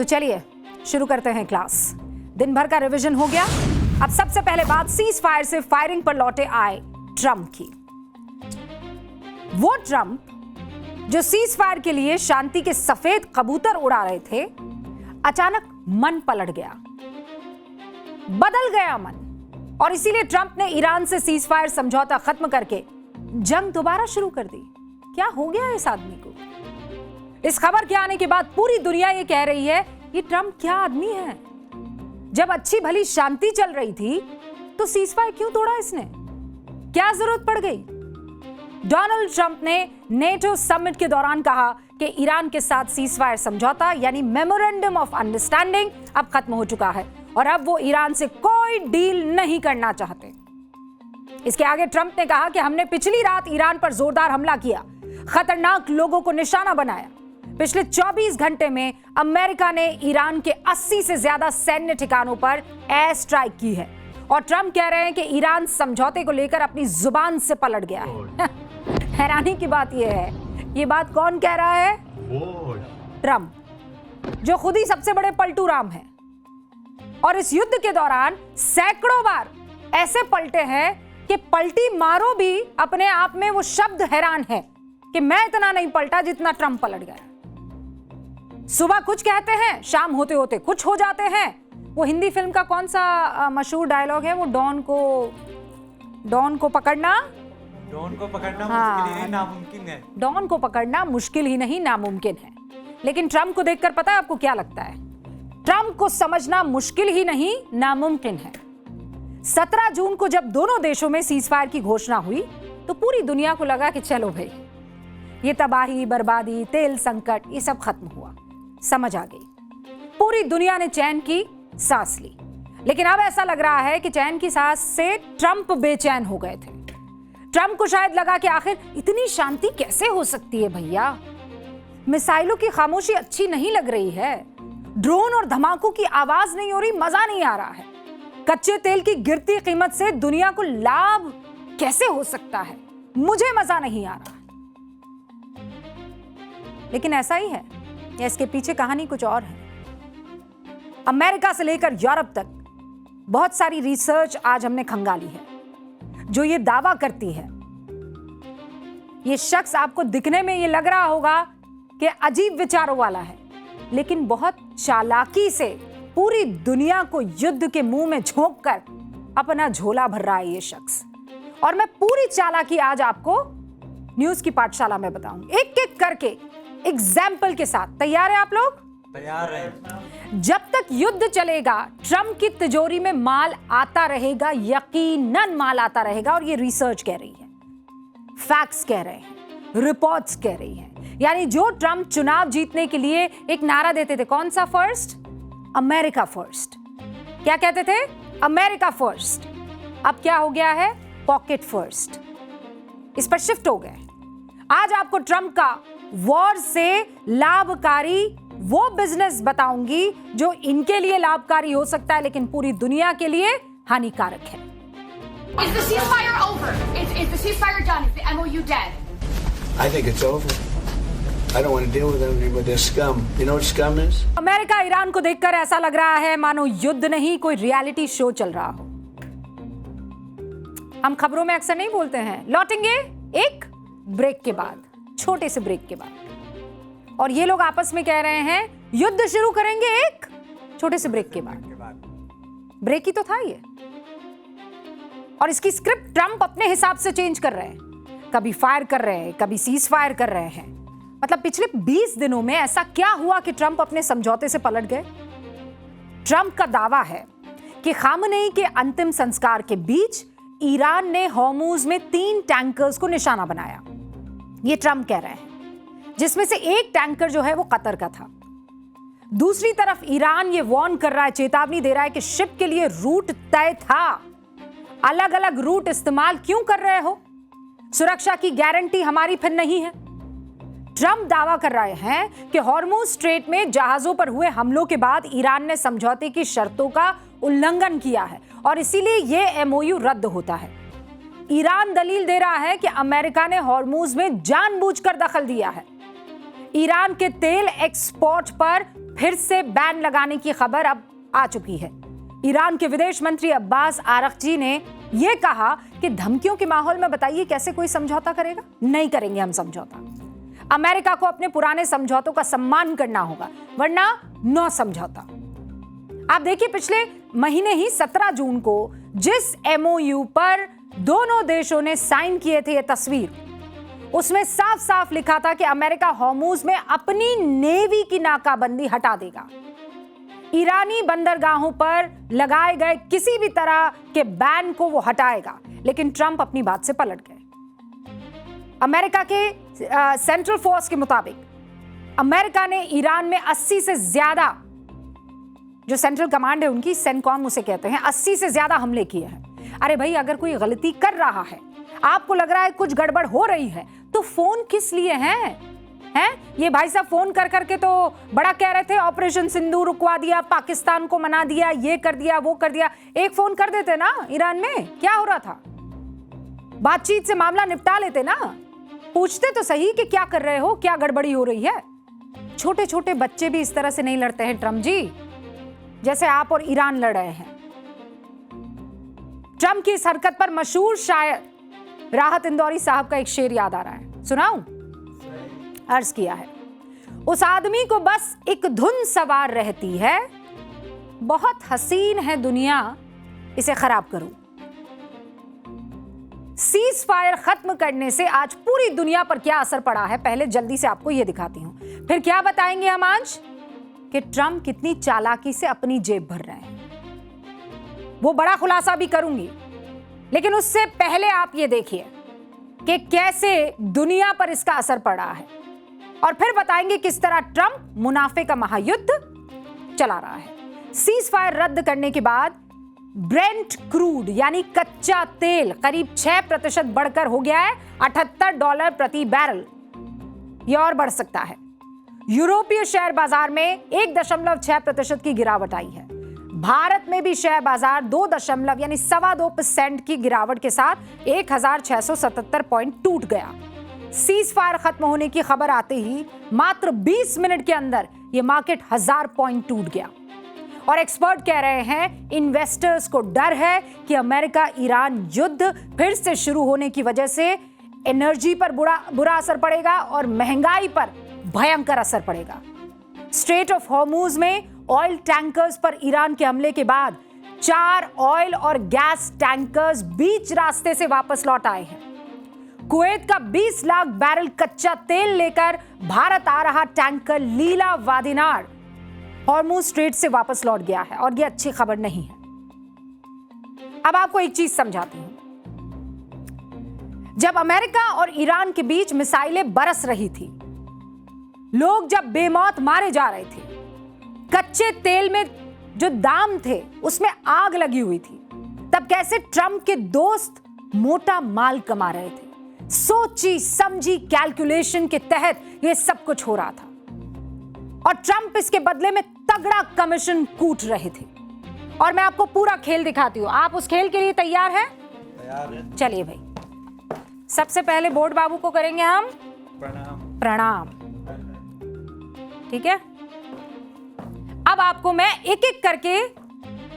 तो चलिए शुरू करते हैं क्लास। दिन भर का रिवीजन हो गया। अब सबसे पहले बात सीज फायर से फायरिंग पर लौटे आए ट्रंप की। वो ट्रंप जो सीज फायर के लिए शांति के सफेद कबूतर उड़ा रहे थे, अचानक मन पलट गया, बदल गया मन, और इसीलिए ट्रंप ने ईरान से सीज फायर समझौता खत्म करके जंग दोबारा शुरू कर दी। क्या हो गया इस आदमी को? इस खबर के आने के बाद पूरी दुनिया ये कह रही है ये ट्रंप क्या आदमी है। जब अच्छी भली शांति चल रही थी तो सीज फायर क्यों तोड़ा इसने? क्या जरूरत पड़ गई? डोनाल्ड ट्रंप ने नेटो समिट के दौरान कहा कि ईरान के साथ सीज फायर समझौता यानी मेमोरेंडम ऑफ अंडरस्टैंडिंग अब खत्म हो चुका है और अब वो ईरान से कोई डील नहीं करना चाहते। इसके आगे ट्रंप ने कहा कि हमने पिछली रात ईरान पर जोरदार हमला किया, खतरनाक लोगों को निशाना बनाया। पिछले 24 घंटे में अमेरिका ने ईरान के 80 से ज्यादा सैन्य ठिकानों पर एयर स्ट्राइक की है और ट्रंप कह रहे हैं कि ईरान समझौते को लेकर अपनी जुबान से पलट गया है। हैरानी की बात यह है, ये बात कौन कह रहा है? ट्रंप, जो खुद ही सबसे बड़े पलटू राम हैं और इस युद्ध के दौरान सैकड़ों बार ऐसे पलटे हैं कि पलटी मारो भी अपने आप में वो शब्द हैरान है कि मैं इतना नहीं पलटा जितना ट्रंप पलट गया। सुबह कुछ कहते हैं, शाम होते होते कुछ हो जाते हैं। वो हिंदी फिल्म का कौन सा मशहूर डायलॉग है, वो डॉन को पकड़ना मुश्किल ही नामुमकिन है। डॉन को पकड़ना मुश्किल ही नहीं नामुमकिन है। लेकिन ट्रंप को देखकर पता है आपको क्या लगता है? ट्रंप को समझना मुश्किल ही नहीं नामुमकिन है। 17 जून को जब दोनों देशों में सीज फायर की घोषणा हुई तो पूरी दुनिया को लगा कि चलो भाई, ये तबाही, बर्बादी, तेल संकट, ये सब खत्म हुआ, समझ आ गई। पूरी दुनिया ने चैन की सांस ली। लेकिन अब ऐसा लग रहा है कि चैन की सांस से ट्रंप बेचैन हो गए थे। ट्रंप को शायद लगा कि आखिर इतनी शांति कैसे हो सकती है भैया? मिसाइलों की खामोशी अच्छी नहीं लग रही है, ड्रोन और धमाकों की आवाज नहीं हो रही, मजा नहीं आ रहा है। कच्चे तेल की गिरती कीमत से दुनिया को लाभ कैसे हो सकता है? मुझे मजा नहीं आ रहा। लेकिन ऐसा ही है या इसके पीछे कहानी कुछ और है? अमेरिका से लेकर यूरोप तक बहुत सारी रिसर्च आज हमने खंगाली है जो ये दावा करती है। ये शख्स आपको दिखने में ये लग रहा होगा कि अजीब विचारों वाला है, लेकिन बहुत चालाकी से पूरी दुनिया को युद्ध के मुंह में झोंककर अपना झोला भर रहा है ये शख्स। और मैं पूरी चालाकी आज आपको न्यूज की पाठशाला में बताऊंगी, एक एक करके एग्जाम्पल के साथ। तैयार है आप लोग? तैयार है। जब तक युद्ध चलेगा ट्रंप की तिजोरी में माल आता रहेगा, यकीनन माल आता रहेगा। और ये रिसर्च कह रही है, फैक्ट्स कह रहे हैं, रिपोर्ट्स कह रही हैं। यानी जो ट्रंप चुनाव जीतने के लिए एक नारा देते थे, कौन सा? First America first. क्या कहते थे? America first. अब क्या हो गया है? Pocket first. इस पर शिफ्ट हो गए। आज आपको ट्रंप का वॉर से लाभकारी वो बिजनेस बताऊंगी जो इनके लिए लाभकारी हो सकता है लेकिन पूरी दुनिया के लिए हानिकारक है। Is the ceasefire over? Is the ceasefire done? Is the MOU dead? I think it's over. I don't want to deal with anything but this scum. You know what scum is? America Iran को देखकर ऐसा लग रहा है मानो युद्ध नहीं कोई रियलिटी शो चल रहा हो। हम खबरों में अक्सर नहीं बोलते हैं, लौटेंगे एक ब्रेक के बाद, छोटे से ब्रेक के बाद। और ये लोग आपस में कह रहे हैं युद्ध शुरू करेंगे एक छोटे से ब्रेक के बाद। ब्रेक ही तो था ये। और इसकी स्क्रिप्ट ट्रंप अपने हिसाब से चेंज कर रहे हैं, कभी फायर कर रहे हैं, कभी सीज फायर कर रहे हैं। मतलब पिछले 20 दिनों में ऐसा क्या हुआ कि ट्रंप अपने समझौते से पलट गए? ट्रंप का दावा है कि खामनेई के अंतिम संस्कार के बीच ईरान ने हॉर्मुज में 3 टैंकर्स को निशाना बनाया। ये ट्रंप कह रहे हैं, जिसमें से एक टैंकर जो है वो कतर का था। दूसरी तरफ ईरान ये वार्न कर रहा है, चेतावनी दे रहा है कि शिप के लिए रूट तय था, अलग अलग रूट इस्तेमाल क्यों कर रहे हो? सुरक्षा की गारंटी हमारी फिर नहीं है। ट्रंप दावा कर रहे हैं कि हॉर्मुज स्ट्रेट में जहाजों पर हुए हमलों के बाद ईरान ने समझौते की शर्तों का उल्लंघन किया है और इसीलिए यह एमओयू रद्द होता है। ईरान दलील दे रहा है कि अमेरिका ने हॉर्मुज में जानबूझकर दखल दिया है। ईरान के तेल एक्सपोर्ट पर फिर से बैन लगाने की खबर अब आ चुकी है। ईरान के विदेश मंत्री अब्बास आरगची ने यह कहा कि धमकियों के माहौल में बताइए कैसे कोई समझौता करेगा। नहीं करेंगे हम समझौता। अमेरिका को अपने पुराने समझौतों का सम्मान करना होगा, वरना नो समझौता। आप देखिए, पिछले महीने ही 17 जून को जिस MOU पर दोनों देशों ने साइन किए थे, ये तस्वीर, उसमें साफ साफ लिखा था कि अमेरिका हॉर्मुज में अपनी नेवी की नाकाबंदी हटा देगा। ईरानी बंदरगाहों पर लगाए गए किसी भी तरह के बैन को वो हटाएगा। लेकिन ट्रंप अपनी बात से पलट गए। अमेरिका के सेंट्रल फोर्स के मुताबिक अमेरिका ने ईरान में 80 से ज्यादा, जो सेंट्रल कमांड है उनकी, सेंटकॉम उसे कहते हैं, 80 से ज्यादा हमले किए हैं। अरे भाई, अगर कोई गलती कर रहा है, आपको लग रहा है कुछ गड़बड़ हो रही है, तो फोन किस लिए हैं? ये भाई साहब फोन कर करके तो बड़ा कह रहे थे ऑपरेशन सिंदूर रुकवा दिया, पाकिस्तान को मना दिया, ये कर दिया, वो कर दिया। एक फोन कर देते ना ईरान में, क्या हो रहा था? बातचीत से मामला निपटा लेते ना। पूछते तो सही कि क्या कर रहे हो, क्या गड़बड़ी हो रही है। छोटे छोटे बच्चे भी इस तरह से नहीं लड़ते हैं ट्रंप जी, जैसे आप और ईरान लड़ रहे हैं। ट्रंप की इस हरकत पर मशहूर शायर राहत इंदौरी साहब का एक शेर याद आ रहा है, सुनाऊं? अर्ज किया है, उस आदमी को बस एक धुन सवार रहती है, बहुत हसीन है दुनिया, इसे खराब करूं। सीज फायर खत्म करने से आज पूरी दुनिया पर क्या असर पड़ा है, पहले जल्दी से आपको यह दिखाती हूं, फिर क्या बताएंगे हम आज कि ट्रंप कितनी चालाकी से अपनी जेब भर रहे हैं। वो बड़ा खुलासा भी करूंगी, लेकिन उससे पहले आप ये देखिए कि कैसे दुनिया पर इसका असर पड़ा है, और फिर बताएंगे किस तरह ट्रंप मुनाफे का महायुद्ध चला रहा है। सीज फायर रद्द करने के बाद ब्रेंट क्रूड यानी कच्चा तेल करीब 6% बढ़कर हो गया है $78 प्रति बैरल। यह और बढ़ सकता है। यूरोपीय शेयर बाजार में 1.6% की गिरावट आई है। भारत में भी शेयर बाजार 2.2% की गिरावट के साथ 1677 पॉइंट टूट गया। सीज फायर खत्म होने की खबर आते ही मात्र 20 मिनट के अंदर यह मार्केट 1000 पॉइंट टूट गया। और एक्सपर्ट कह रहे हैं इन्वेस्टर्स को डर है कि अमेरिका ईरान युद्ध फिर से शुरू होने की वजह से एनर्जी पर बुरा असर पड़ेगा और महंगाई पर भयंकर असर पड़ेगा। स्ट्रेट ऑफ हॉर्मुज में ऑयल टैंकर्स पर ईरान के हमले के बाद 4 ऑयल और गैस टैंकर्स बीच रास्ते से वापस लौट आए हैं। कुवैत का 20 लाख बैरल कच्चा तेल लेकर भारत आ रहा टैंकर लीला वादिनार हॉर्मुज स्ट्रेट से वापस लौट गया है, और यह अच्छी खबर नहीं है। अब आपको एक चीज समझाती हूं। जब अमेरिका और ईरान के बीच मिसाइलें बरस रही थी, लोग जब बेमौत मारे जा रहे थे, कच्चे तेल में जो दाम थे उसमें आग लगी हुई थी, तब कैसे ट्रंप के दोस्त मोटा माल कमा रहे थे। सोची समझी कैलकुलेशन के तहत यह सब कुछ हो रहा था, और ट्रंप इसके बदले में तगड़ा कमीशन कूट रहे थे। और मैं आपको पूरा खेल दिखाती हूं। आप उस खेल के लिए तैयार हैं? तैयार है। चलिए भाई, सबसे पहले बोर्ड बाबू को करेंगे हम प्रणाम। ठीक है, अब आपको मैं एक एक करके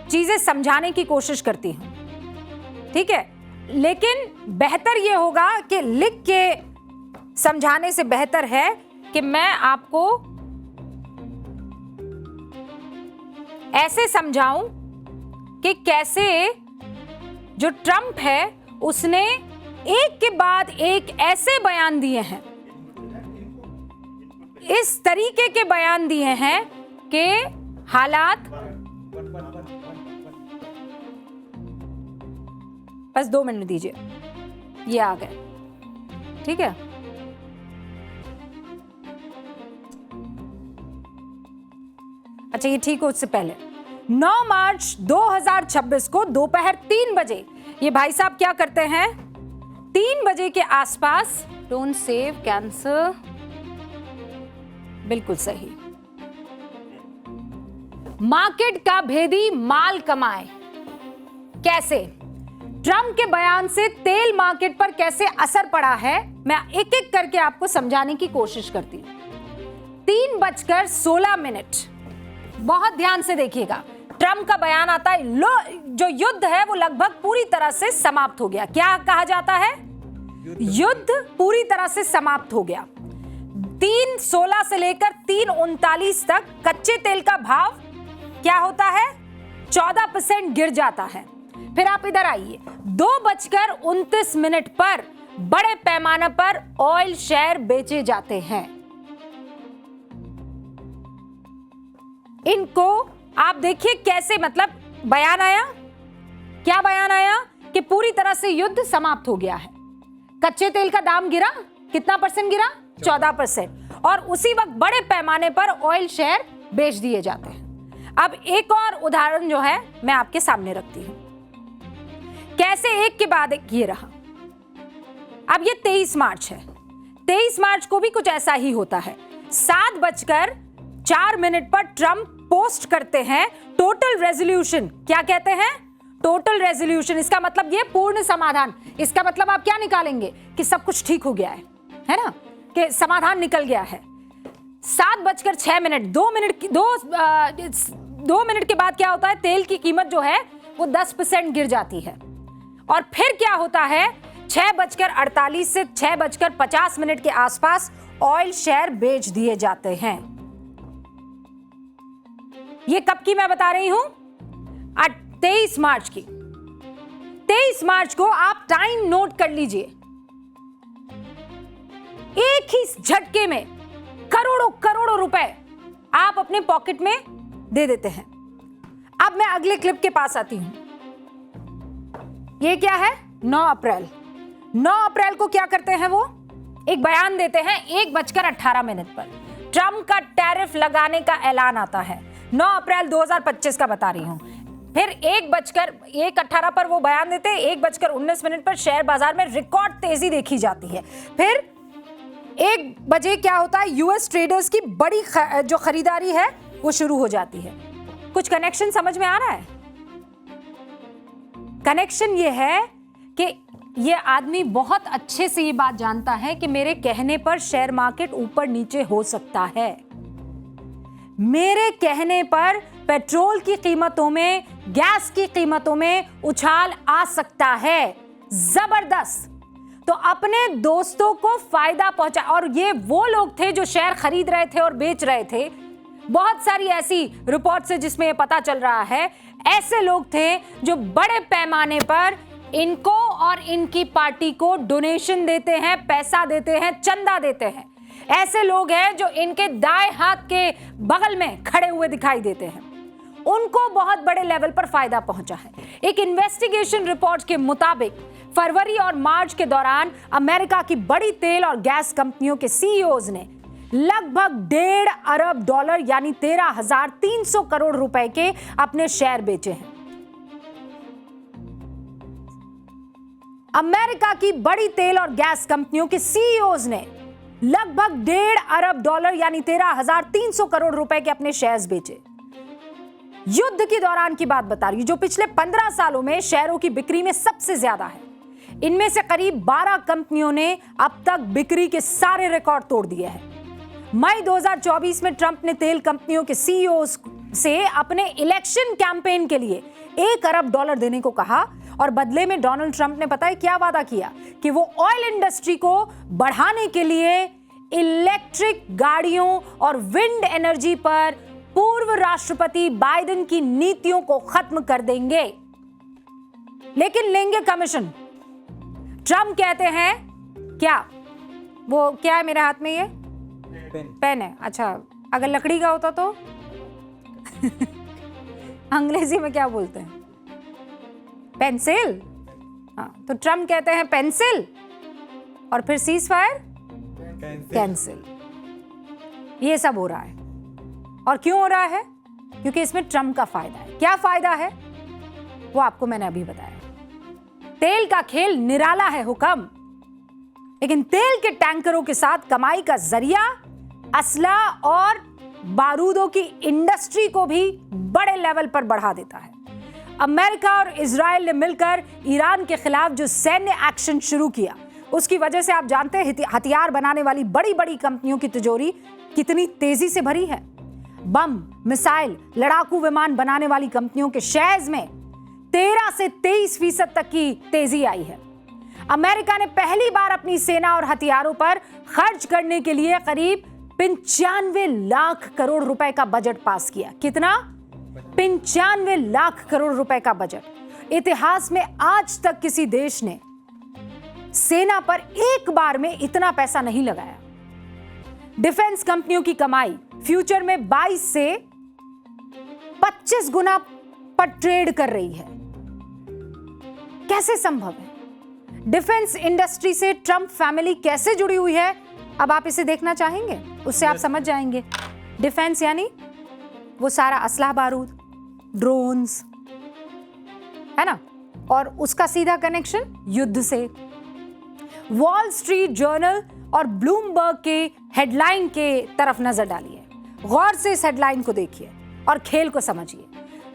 चीजें समझाने की कोशिश करती हूं, ठीक है? लेकिन बेहतर यह होगा कि लिख के समझाने से बेहतर है कि मैं आपको ऐसे समझाऊं कि कैसे जो ट्रंप है उसने एक के बाद एक ऐसे बयान दिए हैं, इस तरीके के बयान दिए हैं कि हालात, बस 2 मिनट दीजिए, ये आ गए, ठीक है? अच्छा, ये ठीक हो। उससे पहले 9 मार्च 2026 को दोपहर 3 बजे ये भाई साहब क्या करते हैं, 3 बजे के आसपास, डोंट सेव कैंसर, बिल्कुल सही, मार्केट का भेदी माल कमाए। कैसे? ट्रंप के बयान से तेल मार्केट पर कैसे असर पड़ा है, मैं एक एक करके आपको समझाने की कोशिश करती हूं। 3:16 बहुत ध्यान से देखिएगा, ट्रम्प का बयान आता है जो युद्ध है वो लगभग पूरी तरह से समाप्त हो गया। क्या कहा जाता है? युद्ध पूरी तरह से समाप्त हो गया। 3.16 से लेकर 3.39 तक कच्चे तेल का भाव क्या होता है? 14% गिर जाता है। फिर आप इधर आइए, 2:29 पर बड़े पैमाने पर ऑयल शेयर बेचे जाते हैं। इनको आप देखिए कैसे, मतलब बयान आया, क्या बयान आया कि पूरी तरह से युद्ध समाप्त हो गया है। कच्चे तेल का दाम गिरा, कितना परसेंट गिरा? 14%। और उसी वक्त बड़े पैमाने पर ऑयल शेयर बेच दिए जाते हैं। अब एक और उदाहरण जो है मैं आपके सामने रखती हूं, कैसे एक के बाद एक ये रहा। अब ये 23 मार्च है। 23 मार्च को भी कुछ ऐसा ही होता है। 7:04 पर ट्रंप पोस्ट करते हैं टोटल रेजोल्यूशन। क्या कहते हैं? Total resolution. इसका मतलब ये पूर्ण समाधान। इसका मतलब आप क्या निकालेंगे कि सब कुछ ठीक हो गया है ना, कि समाधान निकल गया है। 7:06, 2 मिनट के बाद क्या होता है? तेल की कीमत जो है वो 10% गिर जाती है। और फिर क्या होता है? 6:48 से 6:50 के आसपास ऑयल शेयर बेच दिए जाते हैं। ये कब की मैं बता रही हूं? 23 मार्च की। 23 मार्च को आप टाइम नोट कर लीजिए। एक ही झटके में करोड़ों करोड़ों रुपए आप अपने पॉकेट में दे देते हैं। अब मैं अगले क्लिप के पास आती हूं। ये क्या है? 9 अप्रैल। 9 अप्रैल को क्या करते हैं? वो एक बयान देते हैं 1:18 पर। ट्रंप का टैरिफ लगाने का ऐलान आता है। 9 अप्रैल 2025 का बता रही हूं। फिर 1:18 पर वो बयान देते हैं। 1:19 पर शेयर बाजार में रिकॉर्ड तेजी देखी जाती है। फिर 1 बजे क्या होता है? यूएस ट्रेडर्स की बड़ी जो खरीदारी है वो शुरू हो जाती है। कुछ कनेक्शन समझ में आ रहा है? कनेक्शन ये है कि ये आदमी बहुत अच्छे से ये बात जानता है कि मेरे कहने पर शेयर मार्केट ऊपर नीचे हो सकता है। मेरे कहने पर पेट्रोल की कीमतों में, गैस की कीमतों में उछाल आ सकता है जबरदस्त। तो अपने दोस्तों को फायदा पहुंचा। और ये वो लोग थे जो शेयर खरीद रहे थे और बेच रहे थे। बहुत सारी ऐसी रिपोर्ट्स है जिसमें ये पता चल रहा है, ऐसे लोग थे जो बड़े पैमाने पर इनको और इनकी पार्टी को डोनेशन देते हैं, पैसा देते हैं, चंदा देते हैं। ऐसे लोग हैं जो इनके दाएं हाथ के बगल में खड़े हुए दिखाई देते हैं। उनको बहुत बड़े लेवल पर फायदा पहुंचा है। एक इन्वेस्टिगेशन रिपोर्ट के मुताबिक फरवरी और मार्च के दौरान अमेरिका की बड़ी तेल और गैस कंपनियों के सीईओज ने लगभग $1.5 अरब यानी 13,300 करोड़ रुपए के अपने शेयर बेचे हैं। अमेरिका की बड़ी तेल और गैस कंपनियों के सीईओज ने लगभग $1.5 अरब यानी 13,300 करोड़ रुपए के अपने शेयर्स बेचे। युद्ध के दौरान की बात बता रही हूं, जो पिछले 15 सालों में शेयरों की बिक्री में सबसे ज्यादा है। इनमें से करीब 12 कंपनियों ने अब तक बिक्री के सारे रिकॉर्ड तोड़ दिए हैं। मई 2024 में ट्रंप ने तेल कंपनियों के सीईओ से अपने इलेक्शन कैंपेन के लिए $1 अरब देने को कहा और बदले में डोनाल्ड ट्रंप ने पता है क्या वादा किया कि वो ऑयल इंडस्ट्री को बढ़ाने के लिए इलेक्ट्रिक गाड़ियों और विंड एनर्जी पर पूर्व राष्ट्रपति बाइडेन की नीतियों को खत्म कर देंगे, लेकिन लेंगे कमीशन। ट्रंप कहते हैं क्या, वो क्या है मेरे हाथ में, ये पेन है। अच्छा, अगर लकड़ी का होता तो अंग्रेजी में क्या बोलते हैं? पेंसिल। हाँ, तो ट्रंप कहते हैं पेंसिल और फिर सीज फायर कैंसिल। ये सब हो रहा है। और क्यों हो रहा है? क्योंकि इसमें ट्रंप का फायदा है। क्या फायदा है वो आपको मैंने अभी बताया। तेल का खेल निराला है हुक्म, लेकिन तेल के टैंकरों के साथ कमाई का जरिया असला और बारूदों की इंडस्ट्री को भी बड़े लेवल पर बढ़ा देता है। अमेरिका और इजराइल ने मिलकर ईरान के खिलाफ जो सैन्य एक्शन शुरू किया, उसकी वजह से आप जानते हैं हथियार बनाने वाली बड़ी बड़ी कंपनियों की तिजोरी कितनी तेजी से भरी है। बम, मिसाइल, लड़ाकू विमान बनाने वाली कंपनियों के शेयर्स में 13 से 23% तक की तेजी आई है। अमेरिका ने पहली बार अपनी सेना और हथियारों पर खर्च करने के लिए करीब 95 लाख करोड़ रुपए का बजट पास किया। कितना? 95 लाख करोड़ रुपए का बजट। इतिहास में आज तक किसी देश ने सेना पर एक बार में इतना पैसा नहीं लगाया। डिफेंस कंपनियों की कमाई फ्यूचर में 22 से 25 गुना पर ट्रेड कर रही है। कैसे संभव है? डिफेंस इंडस्ट्री से ट्रंप फैमिली कैसे जुड़ी हुई है? अब आप इसे देखना चाहेंगे, उससे आप समझ जाएंगे। डिफेंस यानी वो सारा असला बारूद, ड्रोन्स, है ना, और उसका सीधा कनेक्शन युद्ध से। वॉल स्ट्रीट जर्नल और ब्लूमबर्ग के हेडलाइन के तरफ नजर डालिए, गौर से इस हेडलाइन को देखिए और खेल को समझिए।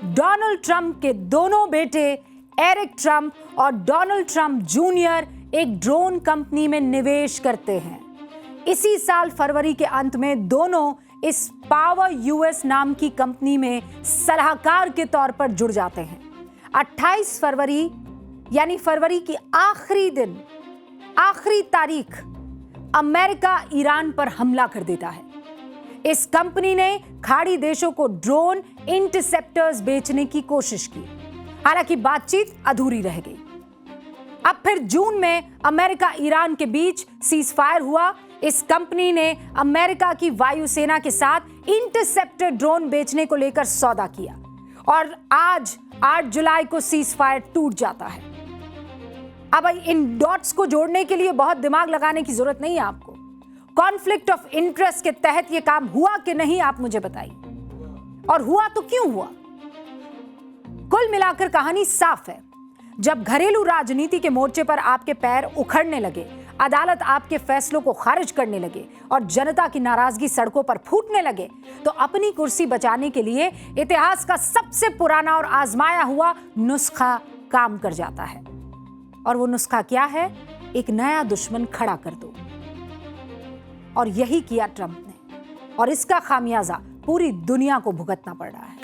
डोनाल्ड ट्रंप के दोनों बेटे एरिक ट्रंप और डोनाल्ड ट्रंप जूनियर एक ड्रोन कंपनी में निवेश करते हैं। इसी साल फरवरी के अंत में दोनों इस पावर यूएस नाम की कंपनी में सलाहकार के तौर पर जुड़ जाते हैं। 28 फरवरी यानी फरवरी की आखिरी तारीख अमेरिका ईरान पर हमला कर देता है। इस कंपनी ने खाड़ी देशों को ड्रोन इंटरसेप्टर्स बेचने की कोशिश की, हालांकि बातचीत अधूरी रह गई। अब फिर जून में अमेरिका ईरान के बीच सीज फायर हुआ। इस कंपनी ने अमेरिका की वायुसेना के साथ इंटरसेप्टर ड्रोन बेचने को लेकर सौदा किया और आज 8 जुलाई को सीज फायर टूट जाता है। अब इन डॉट्स को जोड़ने के लिए बहुत दिमाग लगाने की जरूरत नहीं है आपको। कॉन्फ्लिक्ट ऑफ इंटरेस्ट के तहत यह काम हुआ कि नहीं, आप मुझे बताइए, और हुआ तो क्यों हुआ? कुल मिलाकर कहानी साफ है। जब घरेलू राजनीति के मोर्चे पर आपके पैर उखड़ने लगे, अदालत आपके फैसलों को खारिज करने लगे और जनता की नाराजगी सड़कों पर फूटने लगे, तो अपनी कुर्सी बचाने के लिए इतिहास का सबसे पुराना और आजमाया हुआ नुस्खा काम कर जाता है। और वो नुस्खा क्या है? एक नया दुश्मन खड़ा कर दो। और यही किया ट्रंप ने, और इसका खामियाजा पूरी दुनिया को भुगतना पड़ रहा है।